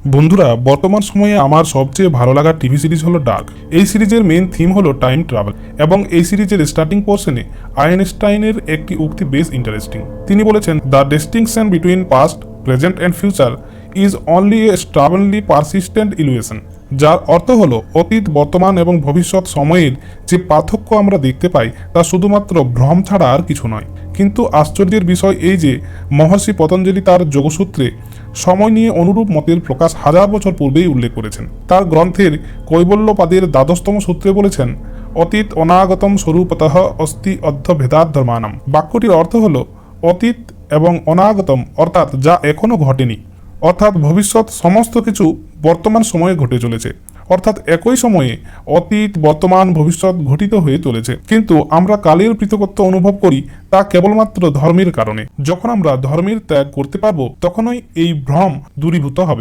বন্ধুরা, বর্তমান সময়ে আমার সবচেয়ে ভালো লাগা টিভি সিরিজ হলো ডার্ক। এই সিরিজের মেইন থিম হলো টাইম ট্রাভেল এবং এই সিরিজের স্টার্টিং পোর্শনে আইনস্টাইনের একটি উক্তি বেশ ইন্টারেস্টিং। তিনি বলেছেন, the distinction between past, present and future is only a stubbornly persistent illusion. যার অর্থ হলো অতীত, বর্তমান এবং ভবিষ্যৎ সময়ের যে পার্থক্য আমরা দেখতে পাই তা শুধুমাত্র ভ্রম ছাড়া আর কিছু নয়। কিন্তু আশ্চর্যের বিষয় এই যে মহর্ষি পতঞ্জলি তার যোগসূত্রে সময় নিয়ে অনুরূপ মতের প্রকাশ হাজার বছর পূর্বেই উল্লেখ করেছেন। তার গ্রন্থের কৈবল্যপাদের দ্বাদশতম সূত্রে বলেছেন, অতীত অনাগতম স্বরূপতঃ অস্তি অর্ধ ভেদাত ধর্মানাম। বাক্যটির অর্থ হলো অতীত এবং অনাগতম অর্থাৎ যা এখনো ঘটেনি, অর্থাৎ ভবিষ্যৎ সমস্ত কিছু বর্তমান সময়ে ঘটে চলেছে। অর্থাৎ একই সময়ে অতীত, বর্তমান, ভবিষ্যৎ ঘটিত হয়ে চলেছে, কিন্তু আমরা কালের পৃথকত্ব অনুভব করি তা কেবলমাত্র ধর্মের কারণে। যখন আমরা ধর্মের ত্যাগ করতে পারবো তখনই এই ভ্রম দূরীভূত হবে।